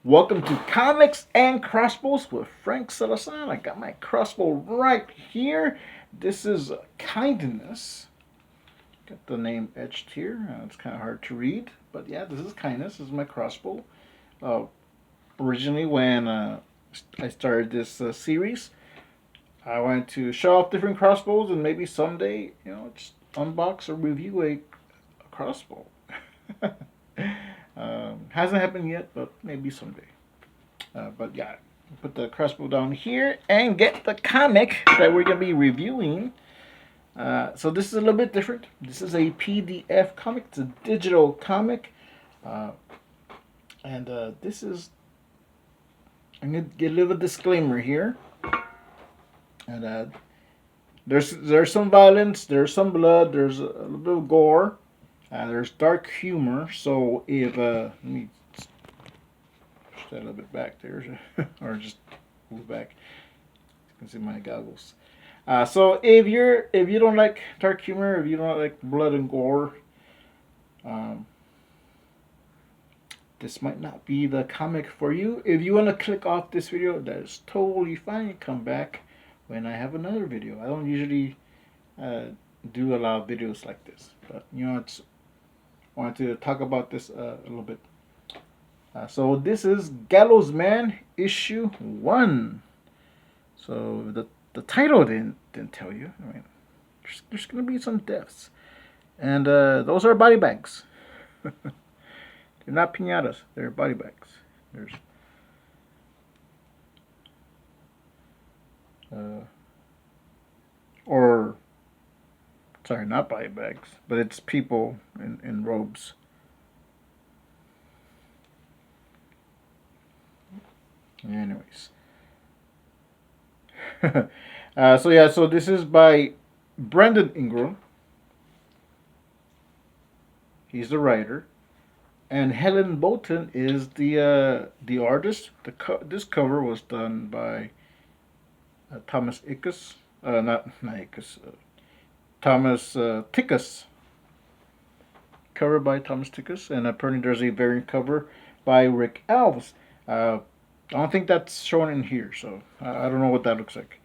Welcome to Comics and Crossbows with Frank Salazar. I got my crossbow right here. This is Kindness. Got the name etched here. It's kind of hard to read, but yeah, this is Kindness. This is my crossbow. Uh, Originally, when I started this series, I wanted to show off different crossbows and maybe someday, just unbox or review a crossbow. Hasn't happened yet, but maybe someday. But yeah, put the crossbow down here and get the comic that we're going to be reviewing. So this is a little bit different. This is a PDF comic. It's a digital comic. And this is... I'm going to get a little disclaimer here. And there's some violence, there's some blood, there's a little bit of gore. There's dark humor. So if... let me push that a little bit back there. Or just move back. You can see my goggles. So if you don't like dark humor, if you don't like blood and gore, this might not be the comic for you. If you want to click off this video, that is totally fine. Come back when I have another video. I don't usually do a lot of videos like this, but it's wanted to talk about this a little bit. So this is Gallows Man issue 1. So the title didn't tell you. I mean, there's going to be some deaths. And those are body bags. They're not piñatas. They're body bags. There's... or... Sorry, not body bags. But it's people in robes. Anyways. So this is by Brandon Ingram. He's the writer, and Helen Bolton is the artist. This cover was done by Thomas Ickes, not Ickes, Thomas Tickus. Cover by Thomas Tickus, and apparently there's a variant cover by Rick Alves. I don't think that's shown in here, so I don't know what that looks like.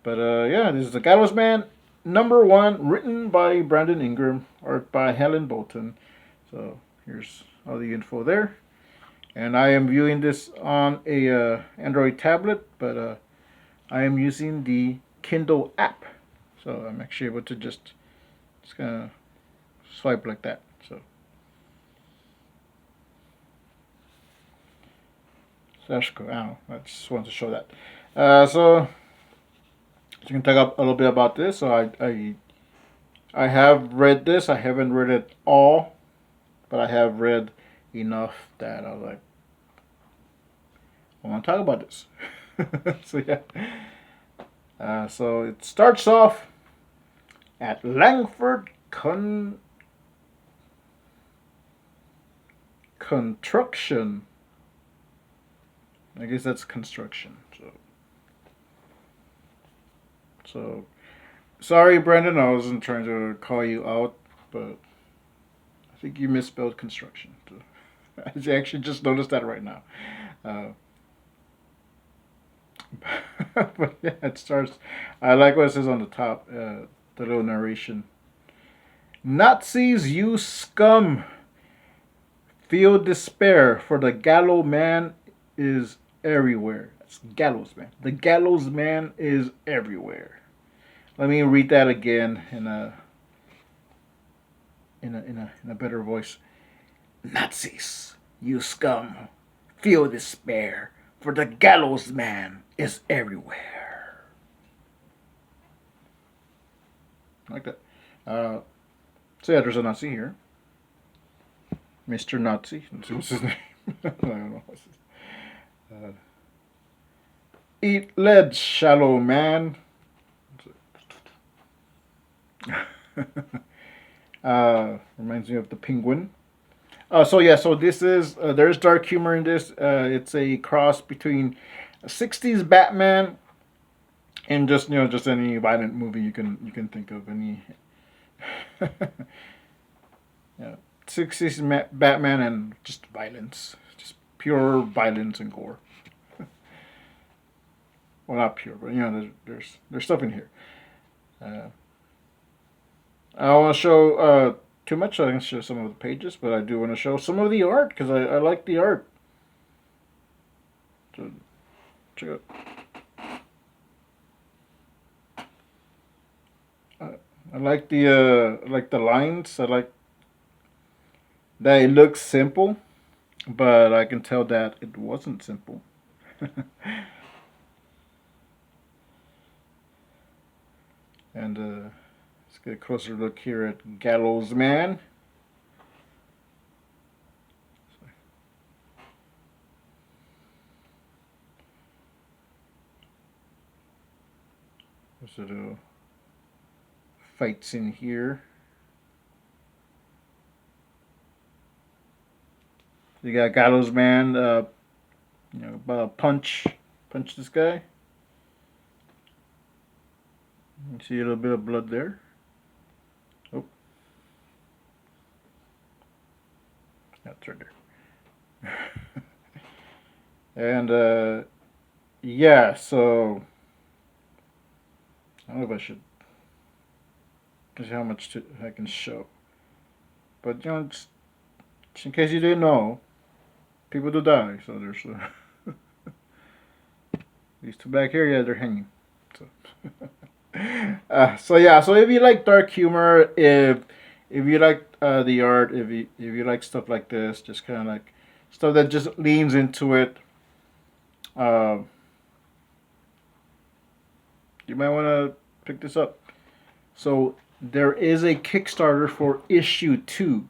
But yeah, this is the Gallows Man #1, written by Brandon Ingram, art by Helen Bolton. So here's all the info there. And I am viewing this on a Android tablet, but I am using the Kindle app. So I'm actually able to just kind of swipe like that. So that's cool. I don't know. I just wanted to show that. So you can talk up a little bit about this. So I have read this. I haven't read it all, but I have read enough that I was like, I want to talk about this. So yeah. So it starts off at Langford Construction. I guess that's construction. So sorry, Brandon. I wasn't trying to call you out, but I think you misspelled construction. So I actually just noticed that right now. But yeah, it starts. I like what it says on the top, the little narration. Nazis, you scum! Feel despair, for the Gallows Man is everywhere. That's Gallows Man. The Gallows Man is everywhere. Let me read that again in a better voice. Nazis, you scum! Feel despair, for the Gallows Man is everywhere. Like that. So yeah, there's a Nazi here. Mr. Nazi. What's his name? I don't know. Eat lead, shallow man. Reminds me of the Penguin. So yeah, so this is there's dark humor in this. It's a cross between a '60s Batman and just any violent movie you can think of. Any yeah, '60s Batman and just violence, just pure violence and gore. Well, not pure, but you know, there's stuff in here. Uh, I don't want to show too much. I can show some of the pages, but I do want to show some of the art because I like the art. So check it out. I like the lines. I like that it looks simple, but I can tell that it wasn't simple. And let's get a closer look here at Gallows Man. There's a fights in here. You got Gallows Man, you know, punch this guy. You see a little bit of blood there. Oh, that's right there. And yeah, so I don't know if I should see how much I can show, but you know, just in case you didn't know, people do die. So there's these two back here. Yeah, they're hanging. So. So yeah, so if you like dark humor, if you like the art, if you like stuff like this, just kind of like stuff that just leans into it, uh, you might want to pick this up. So there is a Kickstarter for issue 2,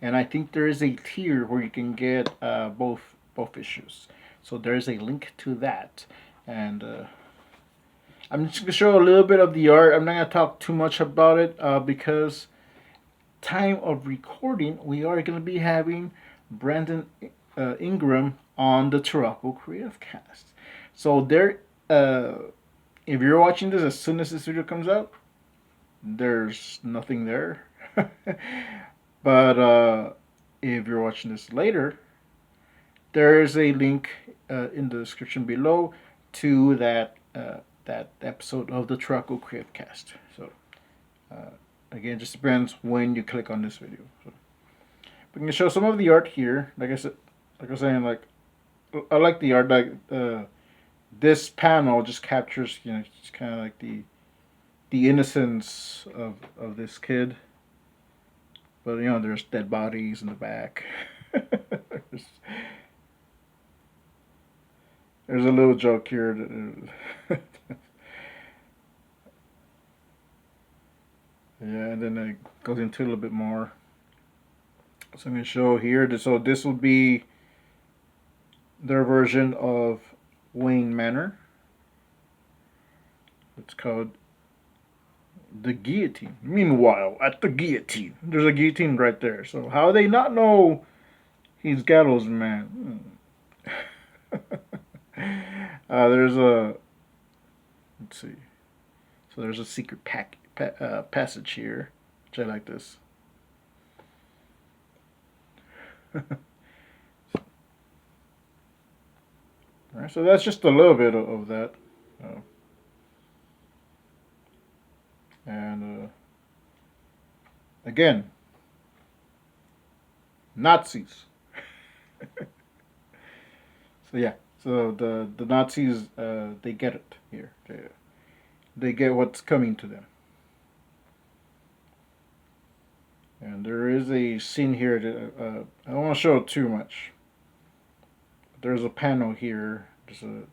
and I think there is a tier where you can get both issues. So there is a link to that, and I'm just gonna show a little bit of the art. I'm not gonna talk too much about it because time of recording we are gonna be having Brandon Ingram on the TuracoCreativeCast. So there, if you're watching this as soon as this video comes out, there's nothing there. But if you're watching this later, there is a link in the description below to that episode of the TuracoCreativeCast. So again, just depends when you click on this video. So we can show some of the art here. Like I said, like I was saying, like I like the art. Like this panel just captures, you know, just kind of like the innocence of this kid. But you know, there's dead bodies in the back. There's a little joke here. Yeah, and then it goes into a little bit more. So I'm going to show here. So this will be their version of Wayne Manor. It's called The Guillotine. Meanwhile, at the guillotine. There's a guillotine right there. So how they not know he's Gallows Man? There's a... Let's see. So there's a secret passage here, which I like this. Alright, so that's just a little bit of that. And again, Nazis. So yeah, so the Nazis, they get it here. They get what's coming to them. And there is a scene here that I don't want to show too much. There's a panel here. Just in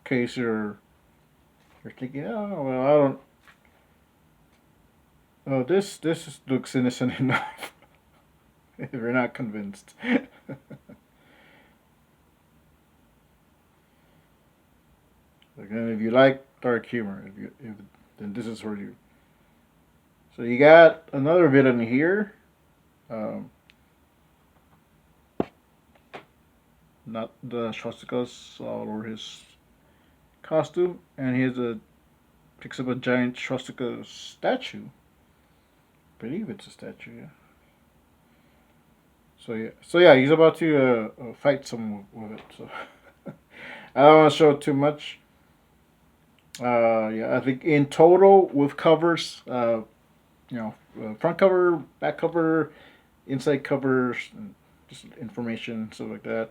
case you're thinking, oh well, I don't. Oh, this looks innocent enough. If you're not convinced. Again, if you like dark humor, then this is for you. So you got another villain here. Not the swastikas all over his costume, and he picks up a giant swastika statue. I believe it's a statue, yeah. So yeah, he's about to fight someone with it. So I don't want to show too much. Yeah, I think in total with covers, front cover, back cover, inside covers, and just information, stuff like that.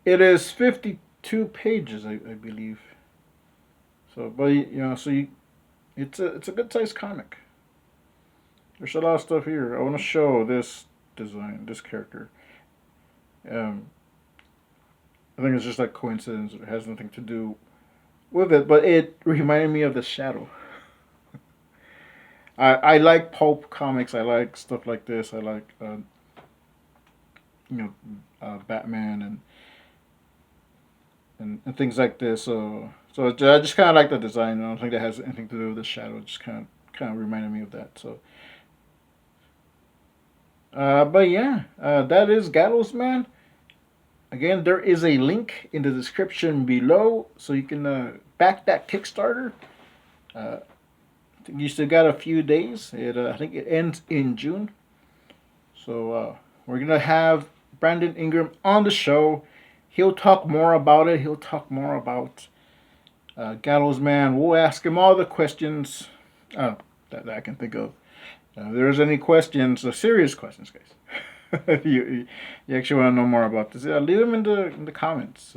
It is 52 pages, I believe. So, but it's a good sized comic. There's a lot of stuff here. I want to show this design, this character. Um, I think it's just like coincidence. It has nothing to do with it, but it reminded me of the Shadow. I like pulp comics. I like stuff like this. I like you know Batman and things like this. I just kind of like the design. I don't think that has anything to do with the Shadow. It just kind of reminded me of that. So, but yeah, that is Gallows Man. Again, there is a link in the description below, so you can back that Kickstarter. Uh, you still got a few days. I think it ends in June. So we're gonna have Brandon Ingram on the show. He'll talk more about it. He'll talk more about Gallows Man. We'll ask him all the questions that I can think of. If there's any questions, serious questions, guys, you actually want to know more about this, leave them in the comments.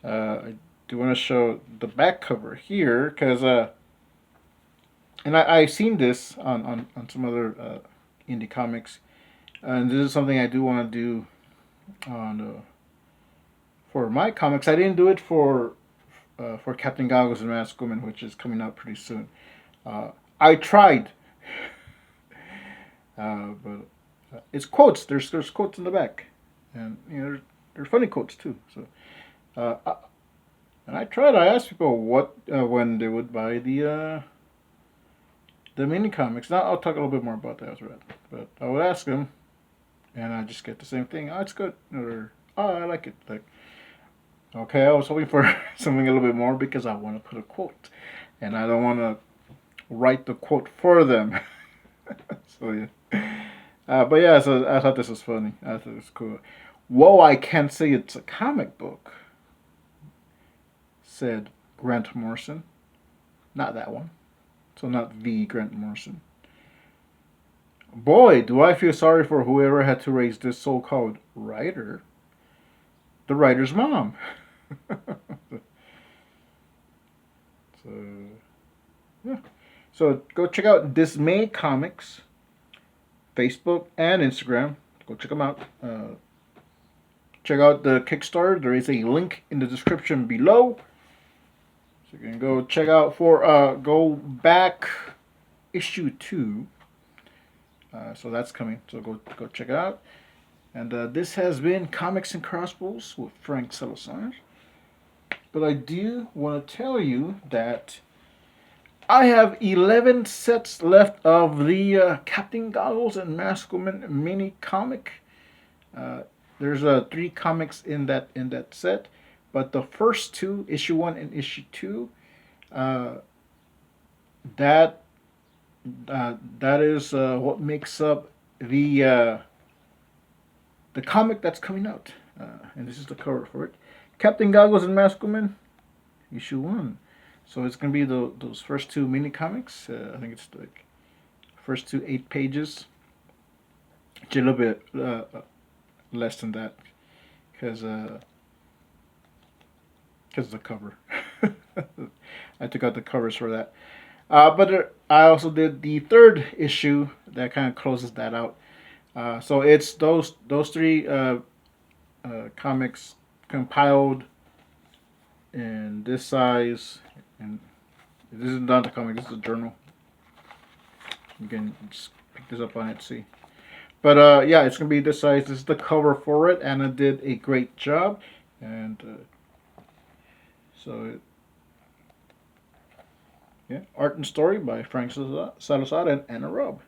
I do want to show the back cover here because and I've seen this on some other indie comics, and this is something I do want to do on for my comics. I didn't do it for Captain Goggles and Masked Woman, which is coming out pretty soon. I tried, but it's quotes. There's quotes in the back, and there's funny quotes too. So, and I tried. I asked people what when they would buy the mini comics. Now I'll talk a little bit more about that after that. But I would ask them, and I just get the same thing. Oh, it's good, or oh, I like it. Like, okay, I was hoping for something a little bit more because I want to put a quote, and I don't want to write the quote for them. So yeah, but yeah, so I thought this was funny. I thought it was cool. Whoa, I can't say it's a comic book, said Grant Morrison. Not that one. So not the Grant Morrison. Boy, do I feel sorry for whoever had to raise this so-called writer. The writer's mom. So yeah. So go check out Dismay Comics, Facebook and Instagram. Go check them out. Check out the Kickstarter. There is a link in the description below. So you can go check out for go back issue 2. So that's coming. So go check it out. And this has been Comics and Crossbows with Frank Salazar. But I do want to tell you that I have 11 sets left of the Captain Goggles and Masked Woman mini comic. There's 3 comics in that set, but the first 2, issue 1 and issue 2, that is what makes up the comic that's coming out, and this is the cover for it. Captain Goggles and Masked Woman, issue 1. So it's gonna be those first 2 mini comics. I think it's like first 2 8 pages. It's a little bit less than that because of the cover. I took out the covers for that. But I also did the 3rd issue that kind of closes that out. So it's those 3 comics compiled in this size, and this is not the comic. This is a journal. You can just pick this up on Etsy. But yeah, it's gonna be this size. This is the cover for it, and it did a great job. And yeah, art and story by Frank Salazar and Anna Raub.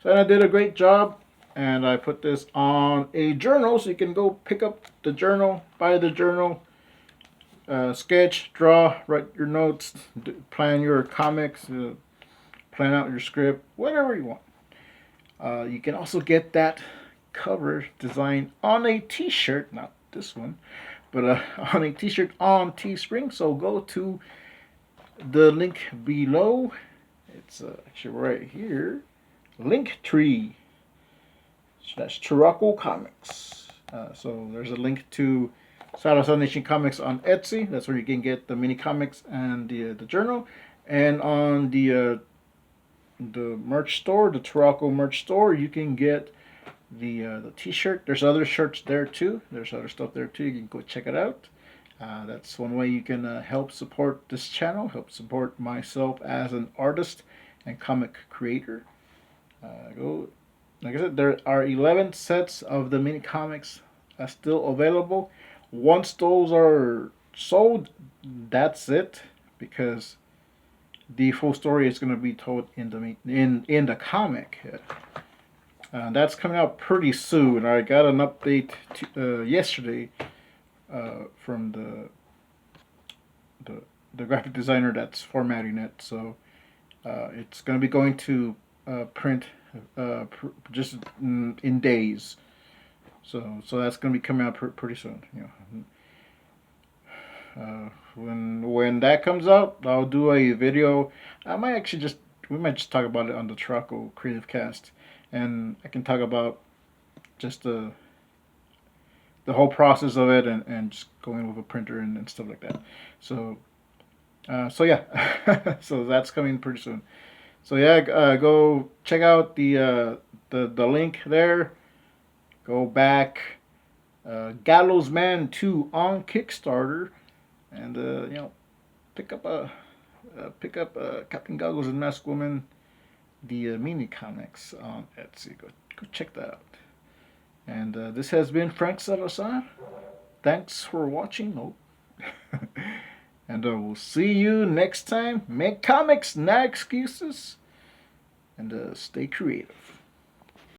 So Anna did a great job, and I put this on a journal, so you can go pick up the journal, buy the journal, sketch, draw, write your notes, plan your comics, plan out your script, whatever you want. You can also get that cover design on a t-shirt, not this one, but on a t-shirt on Teespring. So go to the link below. It's actually right here. Link tree. That's Turaco Comics. So there's a link to South Nation Comics on Etsy. That's where you can get the mini comics and the journal. And on the merch store, the Turaco merch store, you can get the t-shirt. There's other shirts there too. There's other stuff there too. You can go check it out. That's one way you can help support this channel, help support myself as an artist and comic creator. Go, like I said, there are 11 sets of the mini comics still available. Once those are sold, that's it, because the full story is going to be told in the comic. That's coming out pretty soon. I got an update yesterday from the graphic designer that's formatting it. So it's going to be going to print just in days. So that's going to be coming out pretty soon. When that comes out, I'll do a video. We might just talk about it on the TuracoCreativeCast, and I can talk about just the whole process of it, and just going with a printer and stuff like that. So yeah, so that's coming pretty soon. So yeah, go check out the link there. Go back, Gallows Man 2 on Kickstarter, and pick up Captain Goggles and Mask Woman, the mini comics on Etsy. Go check that out. And this has been Frank Salazar. Thanks for watching. Oh. And we'll see you next time. Make comics, not excuses. And stay creative.